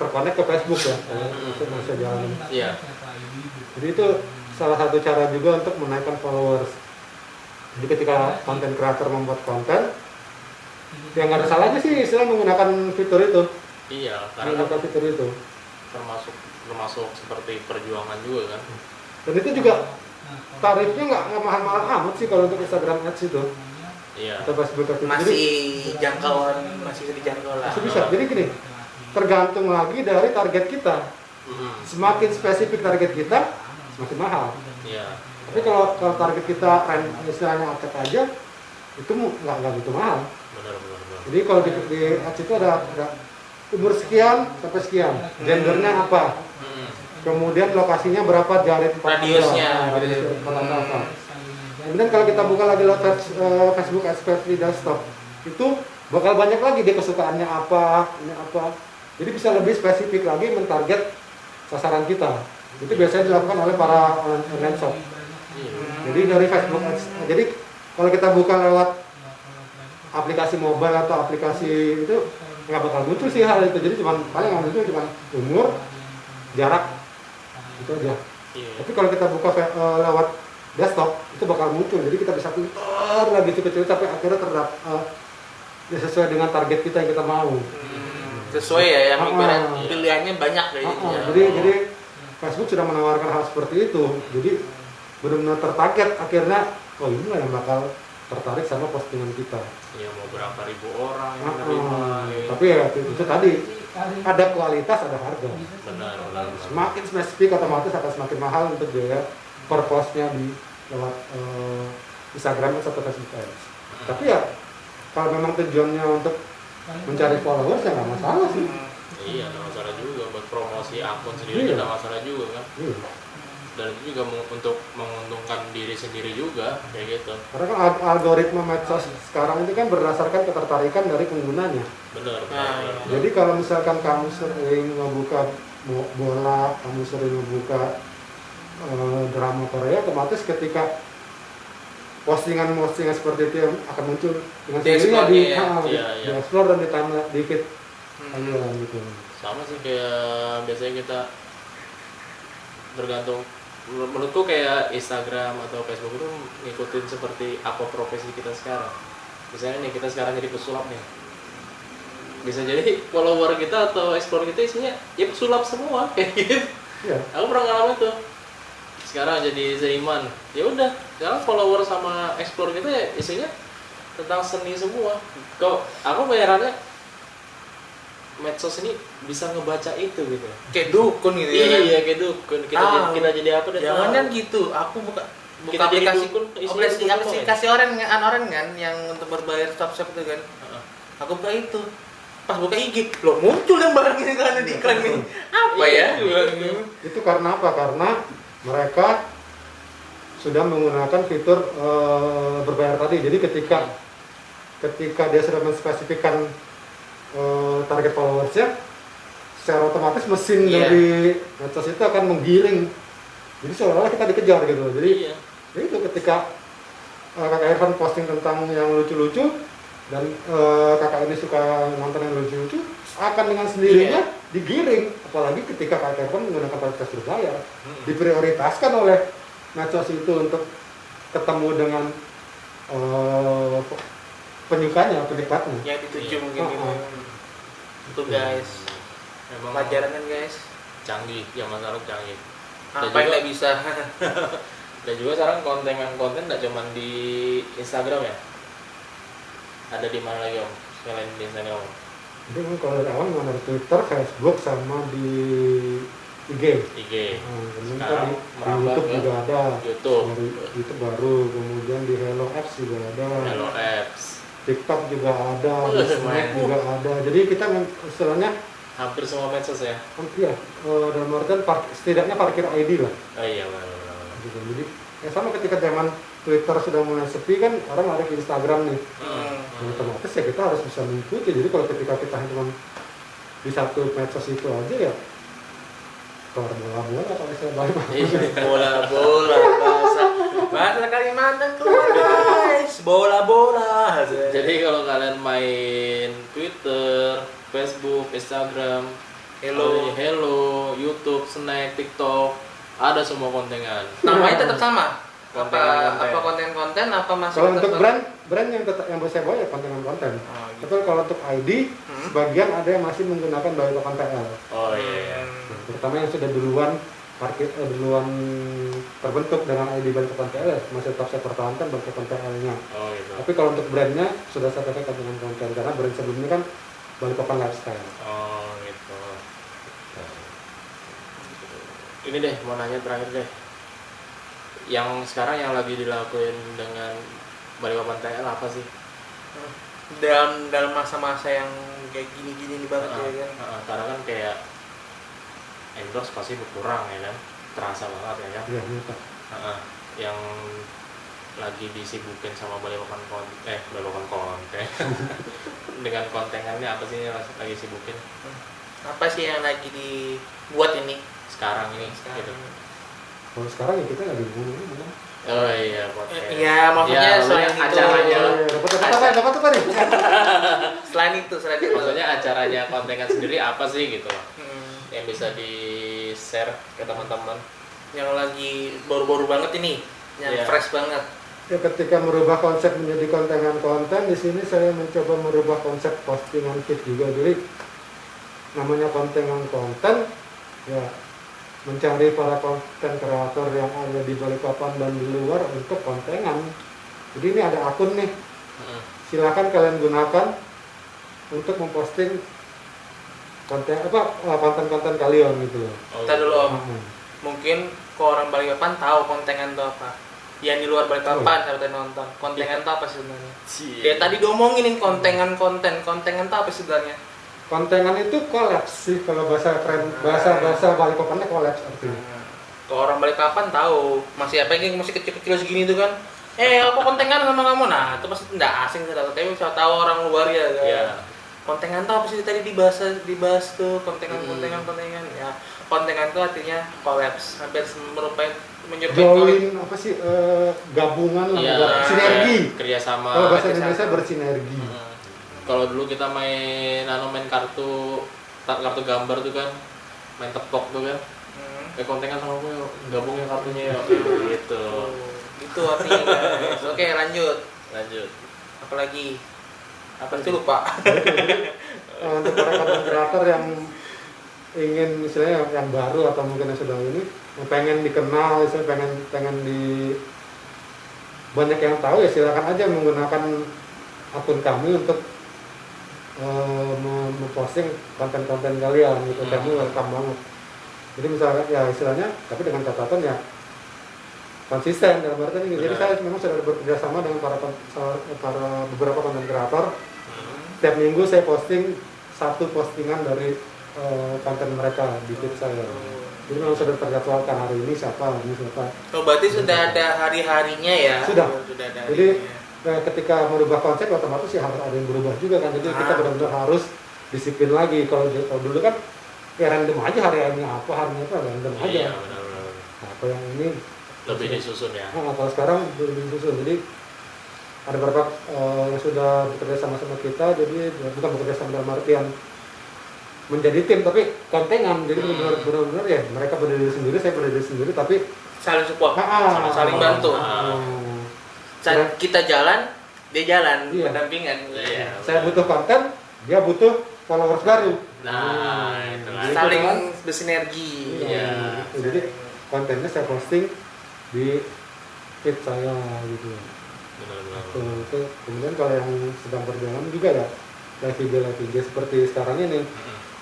terkonek ke Facebook ya, masih jalan. Iya. Jadi itu salah satu cara juga untuk menaikkan followers. Jadi ketika konten creator membuat konten, ya nggak ada salahnya sih istilah menggunakan fitur itu. Iya, karena kan Menggunakan fitur itu. termasuk seperti perjuangan juga kan. Dan itu juga tarifnya nggak mahal-mahal amat sih kalau untuk Instagram Ads itu. Iya. Atau Facebook Ads itu. Masih jangkauan, masih bisa dijangkau lah. Masih bisa. Jadi gini, tergantung lagi dari target kita. Semakin spesifik target kita, semakin mahal. Iya. Tapi kalau target kita istilahnya acak aja, itu nggak gitu mahal. Benar. Jadi kalau di ads itu ada umur sekian sampai sekian, gendernya apa, kemudian lokasinya berapa, jari radiusnya, apa. Kemudian kalau kita buka lagi lewat Facebook Ads di desktop, itu bakal banyak lagi dia kesukaannya apa, ini apa. Jadi bisa lebih spesifik lagi mentarget sasaran kita. Itu biasanya dilakukan oleh para online shop. Jadi dari Facebook Ads, jadi kalau kita buka lewat aplikasi mobile atau aplikasi itu nggak bakal muncul sih hal itu. Jadi paling yang muncul cuma umur, jarak, itu aja. Tapi kalau kita buka lewat desktop itu bakal muncul. Jadi kita bisa filter lagi kecil-kecil sampai akhirnya sesuai dengan target kita yang kita mau. Sesuai ya, yang pilihannya banyak kayak gitu ya. Jadi Facebook sudah menawarkan hal seperti itu. Jadi benar-benar tertarget akhirnya, oh inilah yang bakal tertarik sama postingan kita. Iya, mau berapa ribu orang yang menerima. Tapi ya itu tadi ada kualitas, ada harga. Benar. Semakin spesifik otomatis akan semakin mahal untuk biaya per postnya di lewat Instagram atau Facebook Ads. Tapi ya kalau memang tujuannya untuk mencari followers ya nggak masalah sih. Iya, nggak masalah juga buat promosi akun sendiri, nggak masalah juga kan. Dan itu juga untuk menguntungkan diri sendiri juga kayak gitu. Karena kan algoritma medsos sekarang itu kan berdasarkan ketertarikan dari penggunanya. Benar. Jadi kalau misalkan kamu sering ngebuka bola, kamu sering ngebuka drama Korea, otomatis ketika postingan-postingan seperti itu yang akan muncul dengan sendirinya di explore dan di timeline di feed gitu. Sama sih kayak biasanya kita tergantung. Menurutku kayak Instagram atau Facebook itu ngikutin seperti apa profesi kita sekarang. Misalnya nih kita sekarang jadi pesulap nih, bisa jadi follower kita atau explore kita isinya ya pesulap semua kayak gitu. Aku pernah ngalamin tuh. Sekarang jadi seniman, ya udah sekarang follower sama explore kita ya isinya tentang seni semua. Kok aku bayarannya medsos ini bisa ngebaca itu gitu. Kayak dukun gitu ya. Iya, kayak dukun. Kita jadi apa deh? Jangan kan gitu. Aku buka aplikasi orang kan yang untuk berbayar shop itu kan. Aku buka itu. Pas buka IG, loh muncul yang barang ini kan di iklan ini. Apa ya? Itu karena apa? Karena mereka sudah menggunakan fitur berbayar tadi. Jadi ketika dia sudah menspesifikkan target followersnya, secara otomatis mesin dari medsos itu akan menggiring. Jadi seolah-olah kita dikejar gitu. Jadi itu ketika kakak Irfan posting tentang yang lucu-lucu dan kakak ini suka nonton yang lucu-lucu, akan dengan sendirinya digiring. Apalagi ketika kakak Irfan menggunakan podcast berbayar, diprioritaskan oleh medsos itu untuk ketemu dengan penyukanya, penikmatnya. Yang dituju mungkin gitu. Itu guys. Memang pelajaran kan guys. Canggih, zaman sekarang canggih. Apa yang nggak bisa? Dan juga sekarang konten nggak cuma di Instagram ya. Ada di mana lagi om? Selain di Instagram om? Jadi kalau dari awal memang dari Twitter, Facebook sama di IG. Sekarang di YouTube juga ada. Dari YouTube baru, kemudian di Hello Apps juga ada. Hello Apps. TikTok juga ada, Snap juga ada. Jadi kita istilahnya hampir semua medsos ya. Iya, dalam artian setidaknya parkir ID lah. Oh iya benar. Gitu. Jadi ya sama ketika zaman Twitter sudah mulai sepi kan orang lari ke Instagram nih. Otomatis ya kita harus bisa mengikuti. Jadi kalau ketika kita cuma di satu medsos itu aja ya keluar bola-bola kalau saya balik. Bola-bola bahasa Kalimantan keluar guys. Bola-bola. Jadi kalau kalian main Twitter, Facebook, Instagram, Hello, YouTube, Snack, TikTok, ada semua kontengan. Namanya tetap sama. Konten-konten. Apa konten-konten apa masih kalau untuk brand yang saya bawa ya konten-konten. Gitu. Tapi kalau untuk ID sebagian ada yang masih menggunakan .com.pl. Oh iya. Terutama yang sudah duluan duluan terbentuk dengan ID Balikpapan TL, masih tetap saya pertahankan Balikpapan TL-nya. Oh gitu. Tapi kalau untuk brandnya sudah saya pakai konten konten karena brand sebelumnya kan Balikpapan Lifestyle. Oh gitu. Ini deh mau nanya terakhir deh. Yang sekarang yang lagi dilakuin dengan Balikpapan TL apa sih? Dalam masa-masa yang kayak gini-gini banget ya kan. Karena kan kayak endorse pasti berkurang ya kan, terasa banget ya kan. Iya, iya. Yang lagi disibukin sama Balikpapan konten dengan kontenannya apa sih yang lagi sibukin Apa sih yang lagi dibuat ini sekarang ini sekarang? gitu. Kalau sekarang ya kita nggak dihubungin, bukan? Oh iya podcast. Iya, maksudnya Ya, selain itu acaranya. Dapat apa nih? selain itu Maksudnya acaranya kontengan sendiri apa sih gitu yang bisa di share ke teman-teman yang lagi baru-baru banget ini, yang Iya. fresh banget. Ya, ketika merubah konsep menjadi kontengan konten, di sini saya mencoba merubah konsep postingan feed juga. Jadi namanya kontengan konten, ya mencari para konten kreator yang ada di Balikpapan dan di luar untuk kontengan. Jadi ini ada akun nih, silakan kalian gunakan untuk memposting konten-konten kalian gitu. Kita dulu Om, mungkin kalau orang Balikpapan tahu kontengan itu apa. Yang di luar Balikpapan sahabat yang nonton, kontengan itu apa sebenarnya? Ya tadi diomongin nih kontengan itu apa sebenarnya? Kontengan itu kolaps sih kalau bahasa Balikpapannya kolaps artinya. Kalau orang Balikpapan tahu, masih apa yang masih kecil-kecil segini tuh kan. Apa kontengan sama kamu? Nah, itu pasti enggak asing saya tahu, tapi saya tahu orang luar ya kan. Iya. Kontengan tuh apa sih tadi dibahas tuh kontengan ya. Kontengan itu artinya kolaps, hampir menyerupai Join apa sih gabungan lah, Iya, sinergi. kerjasama. Kalau bahasa kerjasama. Indonesia bersinergi. Kalau dulu kita main kartu gambar tuh kan, main tepok tuh kan, kontengan sama gue gabungin kartunya yuk gitu. Itu artinya guys. Oke, lanjut. Apalagi? Apa itu lupa? Untuk para konten kreator yang ingin misalnya yang baru atau mungkin yang sudah ini yang pengen dikenal, misalnya pengen di banyak yang tahu, ya silakan aja menggunakan akun kami untuk memposting konten-konten kalian gitu. Kami welcome banget. Jadi misalnya ya istilahnya, tapi dengan catatan ya konsisten dalam artian ini. Jadi saya memang sudah bekerja sama dengan para beberapa konten kreator. Setiap minggu saya posting satu postingan dari konten mereka di feed saya. Jadi memang sudah terjadwalkan hari ini siapa. Oh, berarti sudah ada hari-harinya ya? Sudah. Ada Jadi harinya. ketika merubah konsep otomatis ya harus ada yang berubah juga kan. Jadi kita benar-benar harus disiplin lagi. Kalau dulu kan ya random aja harinya apa random aja. Iya, benar-benar. Nah, kalau yang ini Lebih disusun ya. Nah, kalau sekarang belum disusun. Jadi ada beberapa yang sudah bekerja sama kita, jadi bukan bekerja sama dalam artian menjadi tim, tapi kontengan. Jadi benar-benar ya mereka berdiri sendiri, saya berdiri sendiri, tapi saling support, saling bantu. Saat kita jalan, dia jalan, berdampingan. Iya. Saya butuh konten, dia butuh followers baru. Nah, itulah. Saling bersinergi. Iya. Jadi kontennya saya posting di feed saya gitu. Benar-benar. Itu kemudian kalau yang sedang berjalan juga ya live IG seperti sekarang ini.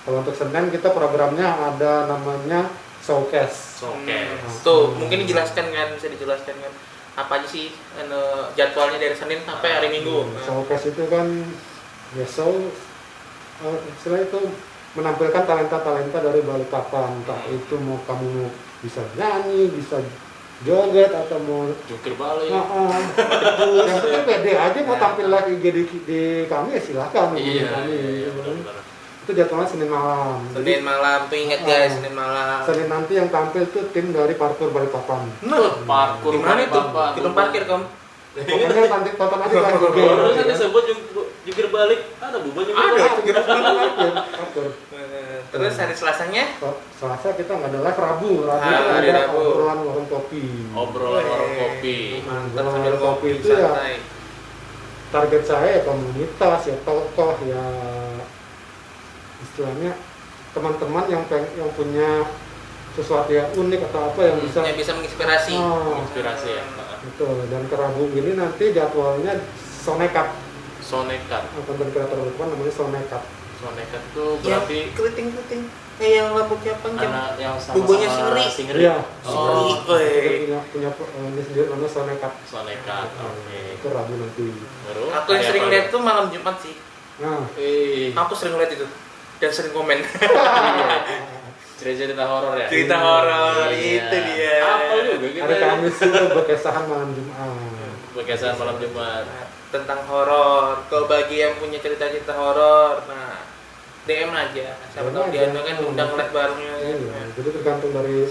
Kalau untuk Senin kita programnya ada namanya showcase. Tuh mungkin dijelaskan kan, bisa dijelaskan kan apa aja sih jadwalnya dari Senin sampai hari Minggu. Showcase itu kan ya istilah itu menampilkan talenta-talenta dari Balikpapan. Entah itu mau kamu bisa nyanyi, bisa joget atau mau jungkir balik. Yang penting pede aja mau tampil lagi di kami ya silakan. Iya. Itu jadwalnya Senin malam. Senin malam tuh ingat guys, Senin malam. Senin nanti yang tampil tuh tim dari parkur Balikpapan. Parkur gimana itu? Film parkir kom? Pokoknya nanti tonton aja kan. Barusan disebut jungkir balik, ada buban jungkir balik. Parkur. Terus hari Selasanya? Selasa kita nggak ada live, Rabu hari ada Rabu. obrolan warung kopi. Obrolan warung kopi. Mantap Obrolan sambil warung kopi kopi itu ya santai. target saya ya komunitas, ya tokoh, ya istilahnya teman-teman yang punya sesuatu yang unik atau apa yang bisa menginspirasi. Inspirasi ya. Betul. Dan ke Rabu ini nanti jadwalnya Sonekat. Sonekat. Konten kreator depan namanya Sonekat. Sonekat itu berarti keriting yang rambutnya panjang, anak yang bubunya sama-sama singri. Iya. Oh, Dia punya ini sendiri namanya Sonekat. Sonekat. Oke. Itu Rabu nanti. Baru Aku yang sering lihat tuh malam Jumat sih. Nah, Aku sering lihat itu dan sering komen. cerita horor ya. Cerita horor Iya. itu dia. Apa juga kita hari Kamis itu berkesahan malam Jumat. berkesan malam Jumat. Tentang horor. Kalau bagi yang punya cerita-cerita horor, nah DM aja. Siapa DM tahu aja. dia kan undang live barengnya. Iya, jadi tergantung dari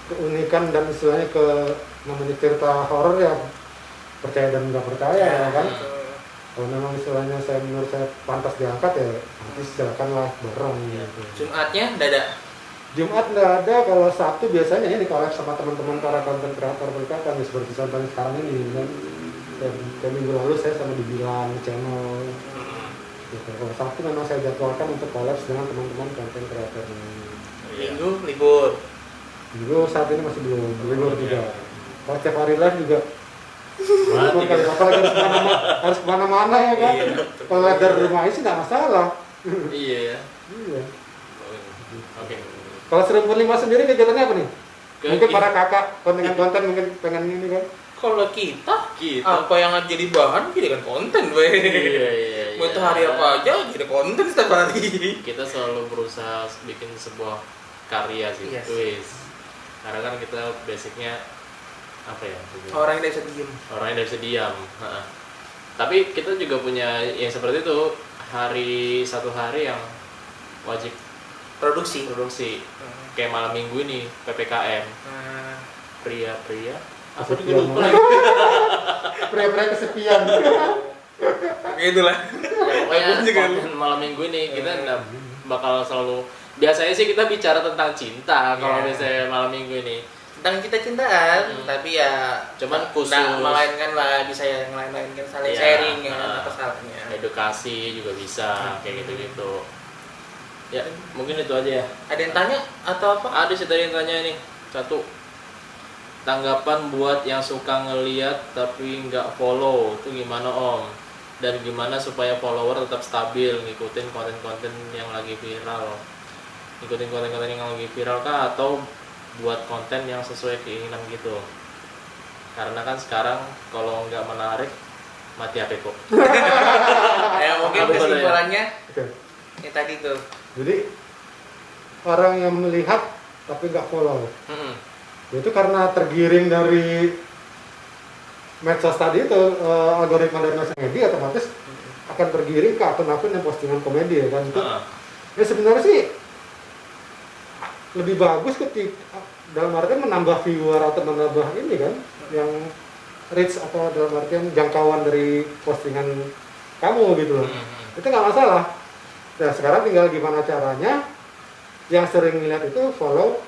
keunikan dan istilahnya ke namanya cerita horor ya percaya dan nggak percaya ya kan. Kalau memang istilahnya menurut saya pantas diangkat ya nanti silakanlah bareng gitu. Jumatnya dada. Jumat nggak ada, kalau Sabtu biasanya ini collab sama teman-teman para konten kreator mereka kan seperti contohnya sekarang ini kan. Dan minggu lalu saya sama dibilang channel gitu. Kalau Sabtu memang saya jadwalkan untuk collab dengan teman-teman konten kreator ini. Minggu libur. Minggu saat ini masih belum libur juga. Kalau setiap hari live juga Mati kan. apalagi harus kemana-mana ya kan. Kalau live dari rumah sih nggak masalah. Iya ya. Iya. Oke. Kalau 1005 sendiri kegiatannya apa nih? Ke- Mungkin para kakak konten mungkin pengen ini kan? Kalau kita Kita. apa yang jadi bahan jadikan konten, weh. Iya. Mau itu hari apa aja jadi konten setiap hari. Kita selalu berusaha bikin sebuah karya sih. Yes. Wis. Karena kan kita basicnya apa ya? Orang yang tidak bisa diem. Orang yang tidak bisa diam. Ha-ha. Tapi kita juga punya yang seperti itu, satu hari yang wajib Produksi. kayak malam minggu ini PPKM Nah, pria-pria apa Kesepian. juga lupa lagi. Pria-pria kesepian. itulah. Ya, pokoknya Aku juga konten malam minggu ini kita nggak bakal selalu, biasanya sih kita bicara tentang cinta kalau Iya. misalnya malam minggu ini, tentang cinta-cintaan, tapi ya cuman khusus nggak melainkan lah, bisa yang lain-lain kan saling Iya, sharing ya, nah. apa salahnya. edukasi juga bisa kayak gitu-gitu. Ya mungkin itu aja ya. Ada yang tanya atau apa? Ada sih tadi yang tanya nih, satu, tanggapan buat yang suka ngeliat tapi nggak follow itu gimana Om? Dan gimana supaya follower tetap stabil ngikutin konten-konten yang lagi viral? Ngikutin konten-konten yang lagi viral kah atau buat konten yang sesuai keinginan gitu? Karena kan sekarang kalau nggak menarik mati HP kok. Ya mungkin Apa kesimpulannya Oke. ya tadi tuh. Jadi orang yang melihat tapi nggak follow, itu karena tergiring dari medsos tadi itu, algoritma dari sosial media otomatis akan tergiring ke akun-akun yang postingan komedi ya kan. Itu ya sebenarnya sih lebih bagus ketika dalam artian menambah viewer atau menambah ini kan yang reach atau dalam artian jangkauan dari postingan kamu gitu loh. Itu nggak masalah. Nah sekarang tinggal gimana caranya yang sering ngeliat itu follow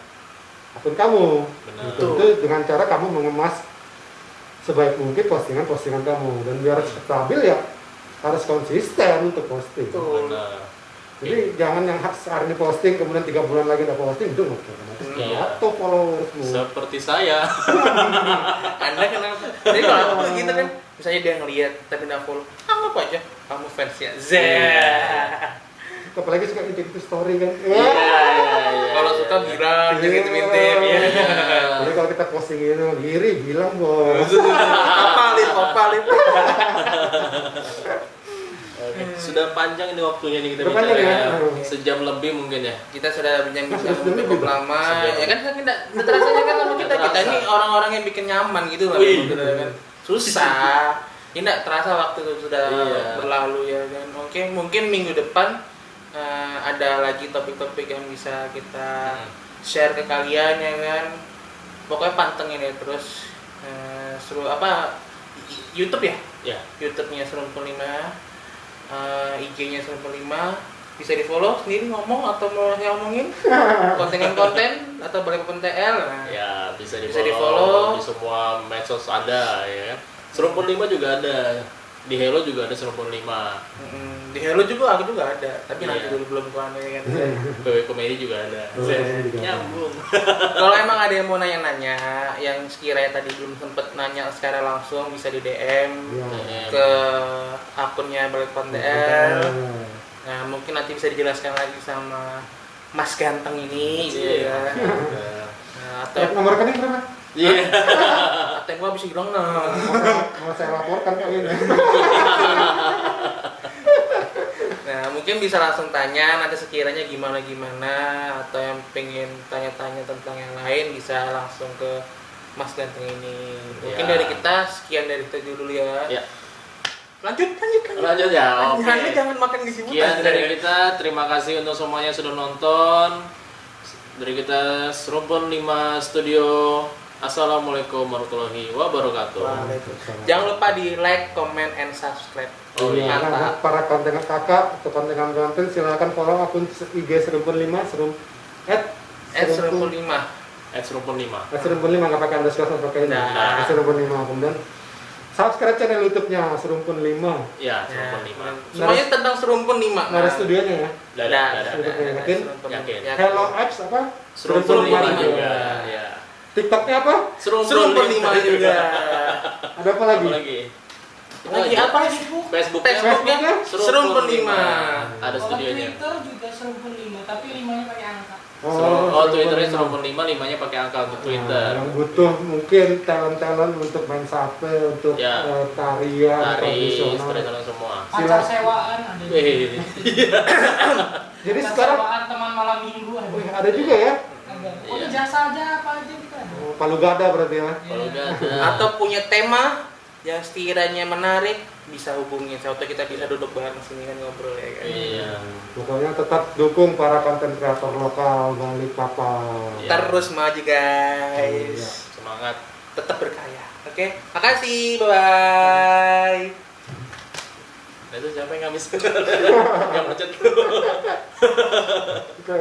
akun kamu. Benar. Gitu. Itu dengan cara kamu mengemas sebaik mungkin postingan-postingan kamu, dan biar stabil ya harus konsisten untuk posting. Benar. Iya. Jadi jangan yang hari ini posting kemudian 3 bulan lagi nggak posting, itu Iya. atau followersmu. Seperti saya. Anda kenapa? Jadi kalau aku gitu kan, misalnya dia ngeliat tapi nggak follow, anggap aja kamu fansnya. Apalagi suka intip story kan. Kalau suka bilang jangan intip-intip ya. Jadi kalau kita posting itu giri bilang bos. Opalin. Oke. Sudah panjang ini waktunya nih kita Sudah bicara panjang ya. ya? Sejam lebih mungkin ya. Kita sudah berbincang Sudah cukup lebih. lama, Sejam. ya kan? Nggak terasanya kan sama kita. Kita Terasa. ini orang-orang yang bikin nyaman gitu lah. Wih. Gitu kan. Susah. Ini nggak terasa waktu itu sudah Iya. berlalu ya kan. Oke, mungkin minggu depan ada lagi topik-topik yang bisa kita share ke kalian ya kan. Pokoknya pantengin ya terus seru apa YouTube ya? Ya. YouTube-nya Serumpun 5, IG-nya Serumpun 5, bisa di follow sendiri ngomong atau mau ngomongin konten-konten atau boleh TL. Nah, Ya, bisa Bisa di-follow di-follow. di semua medsos ada ya. Serumpun 5 juga ada. Di Hello juga ada Serumpun 5. Di Hello juga aku juga ada, tapi Iya. nanti dulu belum keluar ya kan. BW Komedi juga ada. BW Komedi juga ada. Nyambung. Kalau emang ada yang mau nanya-nanya, yang sekiranya tadi belum sempet nanya secara langsung bisa di DM Iya. ke akunnya Balikpapan TL. Nah mungkin nanti bisa dijelaskan lagi sama Mas Ganteng ini, gitu ya. Nah, atau Nomor rekening berapa? Iya. atau gua bisa bilang nah. Mau saya laporkan ke ini. Nah mungkin bisa langsung tanya nanti sekiranya gimana atau yang pengen tanya-tanya tentang yang lain bisa langsung ke Mas Ganteng ini. Mungkin Ya. dari kita sekian dari kita dulu ya. Ya. Lanjut. Lanjut ya. Oke. Anda jangan makan di sini. Sekian dari kita. Terima kasih untuk semuanya sudah nonton. Dari kita Serumpun 5 Studio. Assalamualaikum warahmatullahi wabarakatuh. Jangan lupa di like, comment, and subscribe. Oh iya. Nah, para kontengan kakak atau kontengan konten silakan follow akun IG Serumpun 5 Serumpun 5. Serumpun 5. Serumpun 5 nggak pakai underscore atau pakai ini. Nah. Serumpun 5 kemudian subscribe channel YouTube-nya Serumpun 5. Ya, Serumpun 5. Semuanya tentang Serumpun 5. Nggak ada studionya ya. Yakin? Yakin. Hello apps apa? Serumpun 5 juga. juga. Ya. TikToknya apa? Serumpun 5 juga. Ada apa lagi? Lagi apa lagi? Facebooknya Serumpun 5. Ada Kalau studionya. Twitter juga Serumpun 5, tapi 5-nya pakai angka. Oh, Twitternya Serumpun 5, 5-nya pakai angka untuk Twitter. Yang butuh mungkin talent untuk main sape, untuk Ya. tarian, Tari, tradisional. semua. Pacar sewaan ada juga. Jadi Pacar sekarang sewaan teman malam minggu ada. wih, ada juga ya. Ada. Oh, Iya. jasa aja apa aja kita ada. Oh, Palu Gada berarti ya. Kalau Iya. enggak ada. Atau punya tema yang sekiranya menarik bisa hubungin. Atau kita bisa duduk bareng sini kan ngobrol ya kan. Iya. Pokoknya tetap dukung para konten kreator lokal Balikpapan. Iya. Terus maju guys. Iya. Semangat. Tetap berkaya. Oke, makasih. Bye. Nah, itu siapa yang ngabis? Yang macet tuh. Oke.